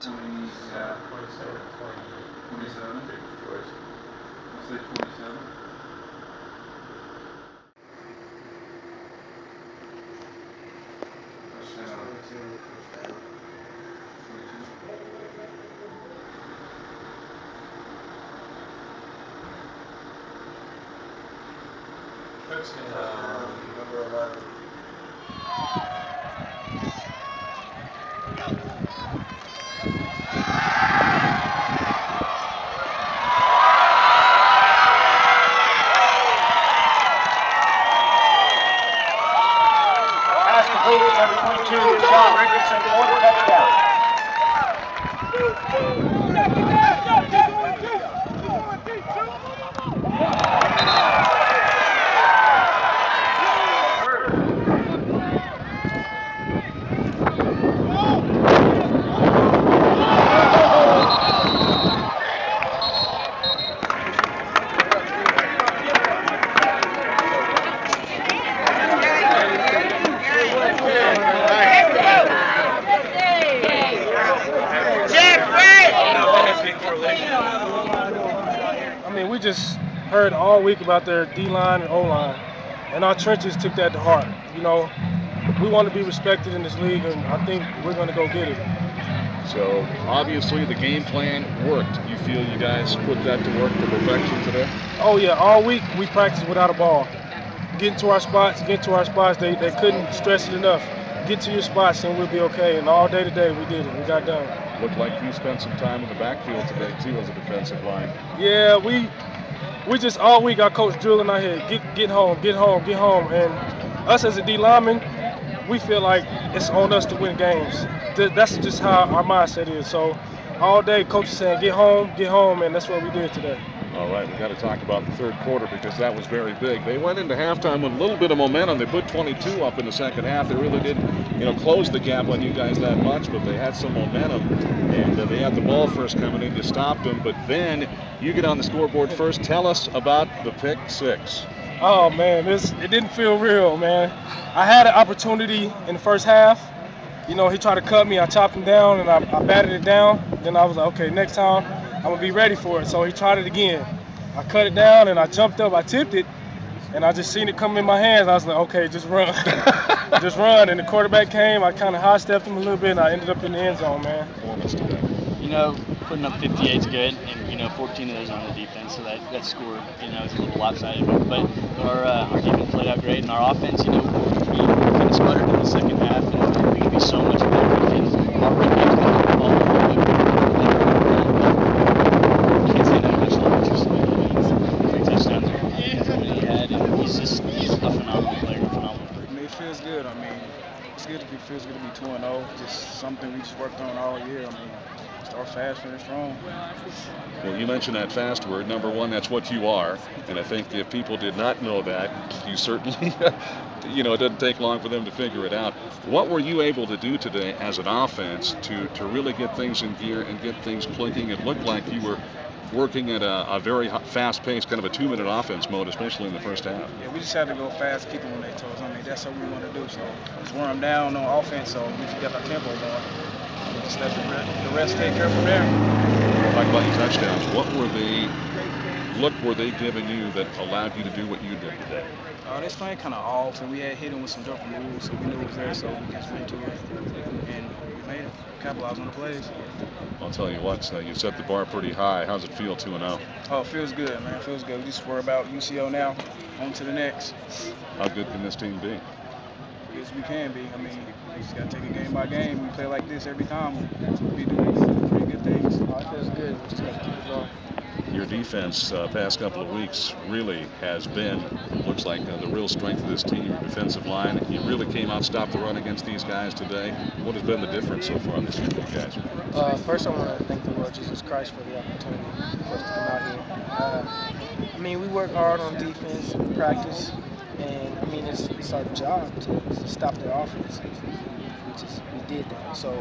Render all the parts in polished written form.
Yeah. 27, 27. Choice. I'll say 27. Number 11. Pass completed, number 22, John Richardson for the touchdown. I mean, we just heard all week about their D-line and O-line, and our trenches took that to heart. You know, we want to be respected in this league, and I think we're going to go get it. So, obviously, the game plan worked. You feel you guys put that to work to perfection today? Oh, yeah. All week, we practiced without a ball. Get to our spots. They couldn't stress it enough. Get to your spots, and we'll be okay. And all day today, we did it. We got done. Looked like you spent some time in the backfield today, too, as a defensive line. Yeah, we just all week, our coach drilling our head, get home. And us as a D lineman, we feel like it's on us to win games. That's just how our mindset is. So all day, coach is saying, get home, and that's what we did today. All right, we got to talk about the third quarter because that was very big. They went into halftime with a little bit of momentum. They put 22 up in the second half. They really didn't, close the gap on you guys that much, but they had some momentum, and they had the ball first coming in. You stopped them, but then you get on the scoreboard first. Tell us about the pick six. Oh man, it didn't feel real, man. I had an opportunity in the first half. He tried to cut me. I chopped him down, and I batted it down. Then I was like, okay, next time I'm gonna be ready for it. So he tried it again. I cut it down, and I jumped up. I tipped it, and I just seen it come in my hands. I was like, okay, just run, just run. And the quarterback came. I kind of high stepped him a little bit, and I ended up in the end zone, man. Putting up 58 is good, and 14 of those are on the defense, so that score, is a little lopsided. But our defense played out great, and our offense, we kind of sputtered in the second half, and we can be so much better because our run game's going to the ball. Can't say that much longer. Just 3 touchdowns that he had, and he's a phenomenal player, It feels good. It's good feels good to be 2-0. Just something we just worked on all year. Start fast, finish strong. Well, you mentioned that fast word. Number one, that's what you are. And I think if people did not know that, you certainly, it doesn't take long for them to figure it out. What were you able to do today as an offense to really get things in gear and get things clicking? It looked like you were working at a very fast pace, kind of a 2-minute offense mode, especially in the first half. Yeah, we just had to go fast, keep them on their toes. That's what we want to do. So just wear them down on offense, so we just got our tempo going. Just let the rest take care from there. Talk about your touchdowns. What were they giving you that allowed you to do what you did today? This thing kind of off, and we had hit him with some jumper moves, so we knew it was there, so we just went to it, and we made it, capitalized on the plays. I'll tell you what, you set the bar pretty high. How's it feel 2-0? Oh, it feels good, man. It feels good. We just worry about UCO now, on to the next. How good can this team be? As we can be. We just got to take it game by game. We play like this every time. We do pretty good things. It feels good. We just got to keep it going. Your defense past couple of weeks really has been, looks like the real strength of this team, your defensive line. You really came out, stopped the run against these guys today. What has been the difference so far this year for you guys? First, I want to thank the Lord Jesus Christ for the opportunity for us to come out here. We work hard on defense, practice, and it's our job to stop their offense. We did that. So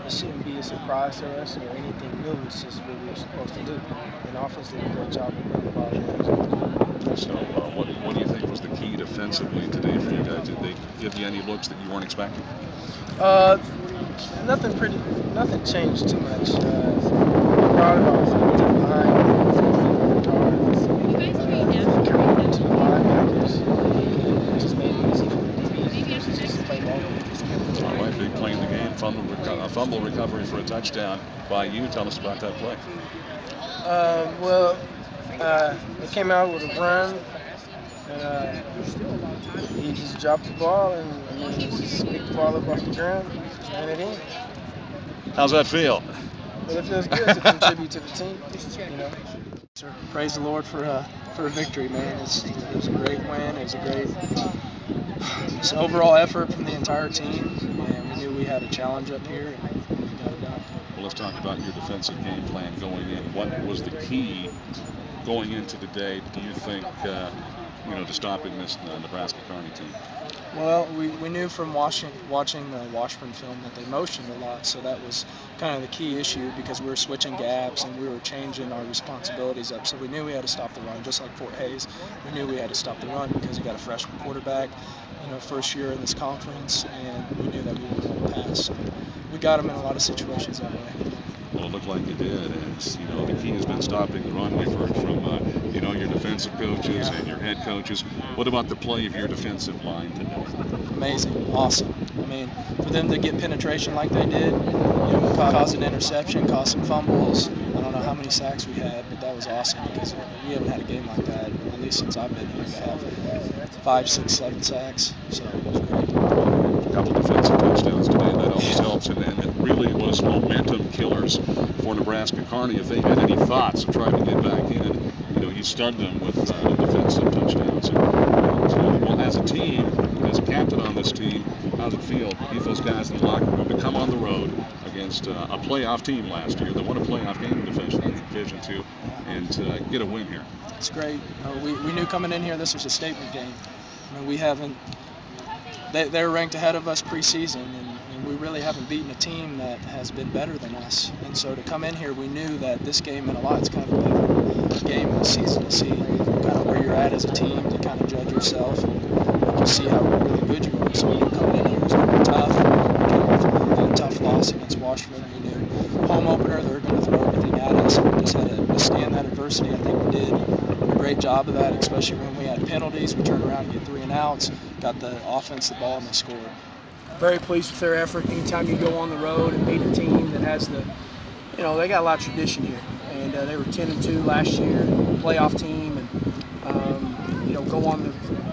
it shouldn't be a surprise to us or anything new. It's just what we were supposed to do. And the offense did a great job of running the ball. So what do you think was the key defensively today for you guys? Did they give you any looks that you weren't expecting? Nothing changed too much. I'm proud of our offensive line. To the linebackers, and just made it easy for the defense just to play ball. All right, big play in the game, fumble recovery for a touchdown by you. Tell us about that play. They came out with a run, and he just dropped the ball, and just picked the ball up off the ground, ran it in. How's that feel? Well, it feels good to contribute to the team, you know. So praise the Lord for a victory, man. It was a great win. It was a great overall effort from the entire team, and we knew we had a challenge up here, and we got it done. Well, let's talk about your defensive game plan going in. What was the key going into the day, do you think, to stopping this Nebraska Kearney team? Well, we knew from watching the Washburn film that they motioned a lot, so that was kind of the key issue because we were switching gaps and we were changing our responsibilities up. So we knew we had to stop the run, just like Fort Hays. We knew we had to stop the run because we got a freshman quarterback, first year in this conference, and we knew that we were going to pass. So we got him in a lot of situations that way. Well, it looked like you did, and the key has been stopping the run. We've heard from your defensive coaches and your head coaches. What about the play of your defensive line today? Amazing, awesome. I mean, for them to get penetration like they did, cause an interception, cause some fumbles. I don't know how many sacks we had, but that was awesome because we haven't had a game like that, at least since I've been here, to have 5, 6, 7 sacks. So it was great. A couple defensive touchdowns today, that always helps, and it really was momentum killers for Nebraska Kearney. If they had any thoughts of trying to get back in, you stunned them with defensive touchdowns. Well, as a team, as a captain on this team, how's it feel to get those guys in the locker room to come on the road against a playoff team last year that won a playoff game in Division II and get a win here? It's great. We knew coming in here this was a statement game. We haven't. They're ranked ahead of us preseason, and we really haven't beaten a team that has been better than us. And so to come in here, we knew that this game meant a lot. It's kind of a better game of the season to see kind of where you're at as a team, to kind of judge yourself and just see how really good you are. So we knew coming in here was going to be tough. We came off a tough loss against Washburn. We knew home opener, they're going to throw everything at us. We just had to withstand that adversity. I think we did a great job of that, especially when we had penalties. We turned around and get 3 and outs, got the offense the ball, and they scored. Very pleased with their effort. Anytime you go on the road and beat a team that has they got a lot of tradition here. And they were 10-2 last year, playoff team, and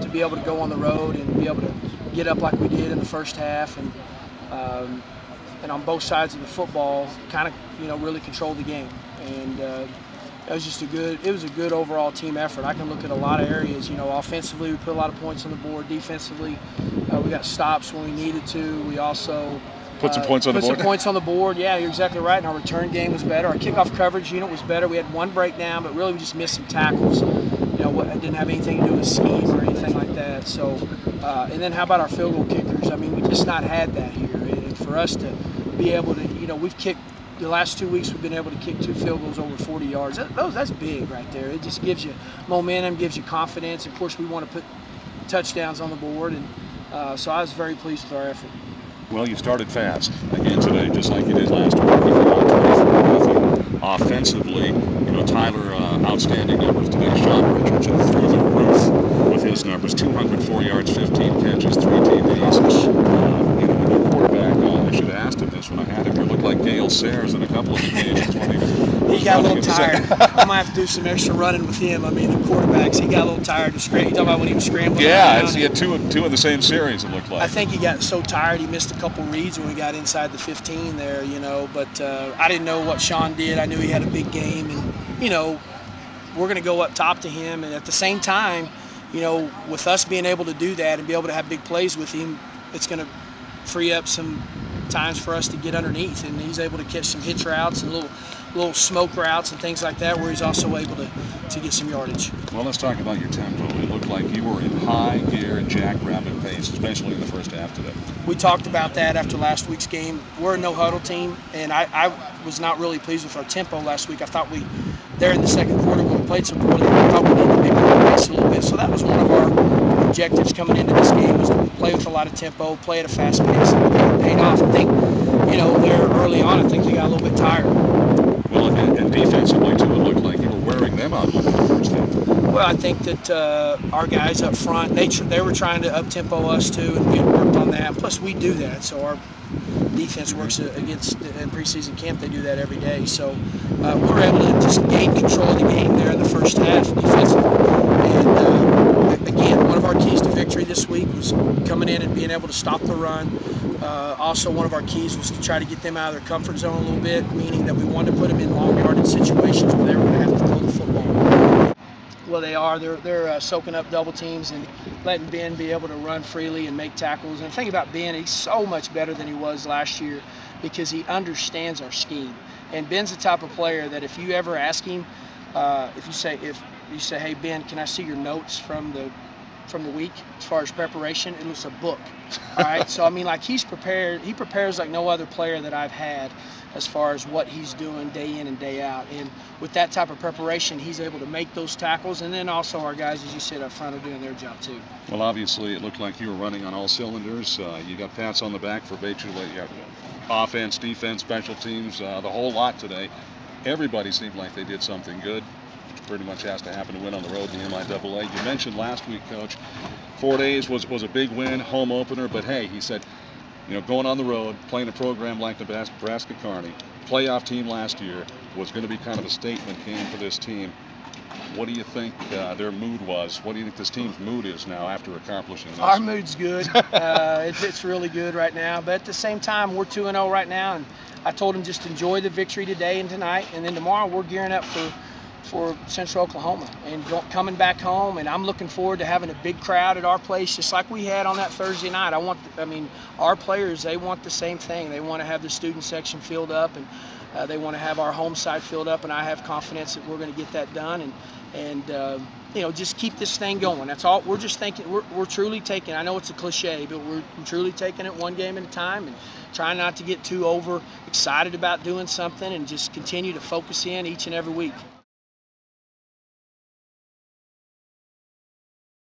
to be able to go on the road and be able to get up like we did in the first half, and on both sides of the football, kind of really control the game. And it was just a good overall team effort. I can look at a lot of areas. Offensively, we put a lot of points on the board. Defensively, we got stops when we needed to. We also put some points on the board. Put some points on the board. Yeah, you're exactly right. And our return game was better. Our kickoff coverage unit was better. We had 1 breakdown, but really we just missed some tackles. It didn't have anything to do with scheme or anything like that. So, and then how about our field goal kickers? I mean, we just not had that here. And for us to be able to, we've kicked. The last 2 weeks we've been able to kick 2 field goals over 40 yards. That's big right there. It just gives you momentum, gives you confidence. Of course, we want to put touchdowns on the board, and so I was very pleased with our effort. Well, you started fast again today, just like you did last week. Offensively, Tyler, outstanding numbers today. Sean Richardson through the roof with his numbers: 204 yards, 15 catches, 3 TDs. Your quarterback, I should have asked him this when I had him here. Looked like Gale Sayers in a couple of occasions. He got a little tired. I'm gonna have to do some extra running with him. I mean, the quarterbacks, he got a little tired. You talking about when he was scrambling? Yeah, he had two in the same series. It looked like. I think he got so tired he missed a couple reads when we got inside the 15 there. But I didn't know what Sean did. I knew he had a big game, and we're gonna go up top to him, and at the same time, with us being able to do that and be able to have big plays with him, it's gonna free up some times for us to get underneath, and he's able to catch some hitch routes and little smoke routes and things like that, where he's also able to get some yardage. Well, let's talk about your tempo. It looked like you were in high gear, jackrabbit pace, especially in the first half today. We talked about that after last week's game. We're a no-huddle team, and I was not really pleased with our tempo last week. I thought there in the second quarter when we played some poorly, I thought we needed to be pace a little bit. So that was one of our objectives coming into this game, was to play with a lot of tempo, play at a fast pace, and it paid off. I think, there early on, I think they got a little bit tired. Well, and defensively, too, it looked like you were wearing them out a little bit in the first half. Well, I think that our guys up front, they were trying to up-tempo us too, and we had worked on that. Plus, we do that, so our defense works against in preseason camp. They do that every day, so we were able to just gain control of the game there in the first half defensively. And again, one of our keys to victory this week was coming in and being able to stop the run. Also, one of our keys was to try to get them out of their comfort zone a little bit, meaning that we wanted to put them in long-yarded situations where they were going to have to throw the football. Well, they are. They're soaking up double teams and letting Ben be able to run freely and make tackles. And the thing about Ben, he's so much better than he was last year because he understands our scheme. And Ben's the type of player that if you ever ask him, if you say, hey Ben, can I see your notes from the week as far as preparation? It was a book. All right. So I mean, like, he's prepared. He prepares like no other player that I've had as far as what he's doing day in and day out. And with that type of preparation, he's able to make those tackles. And then also our guys, as you said up front, are doing their job too. Well, obviously, it looked like you were running on all cylinders. You got pats on the back for basically offense, defense, special teams, the whole lot today. Everybody seemed like they did something good. Pretty much has to happen to win on the road in the MIAA. You mentioned last week, Coach, 4 days was a big win, home opener. But hey, he said, going on the road, playing a program like Nebraska Kearney, playoff team last year, was going to be kind of a statement game for this team. What do you think their mood was? What do you think this team's mood is now after accomplishing this? Our mood's good. It's really good right now. But at the same time, we're 2-0 right now. And I told them just enjoy the victory today and tonight. And then tomorrow we're gearing up for Central Oklahoma and coming back home, and I'm looking forward to having a big crowd at our place just like we had on that Thursday night. Our players, they want the same thing. They want to have the student section filled up, and they want to have our home side filled up, and I have confidence that we're going to get that done and just keep this thing going. That's all. We're just thinking, we're truly taking, I know it's a cliche, but we're truly taking it one game at a time and trying not to get too over excited about doing something and just continue to focus in each and every week.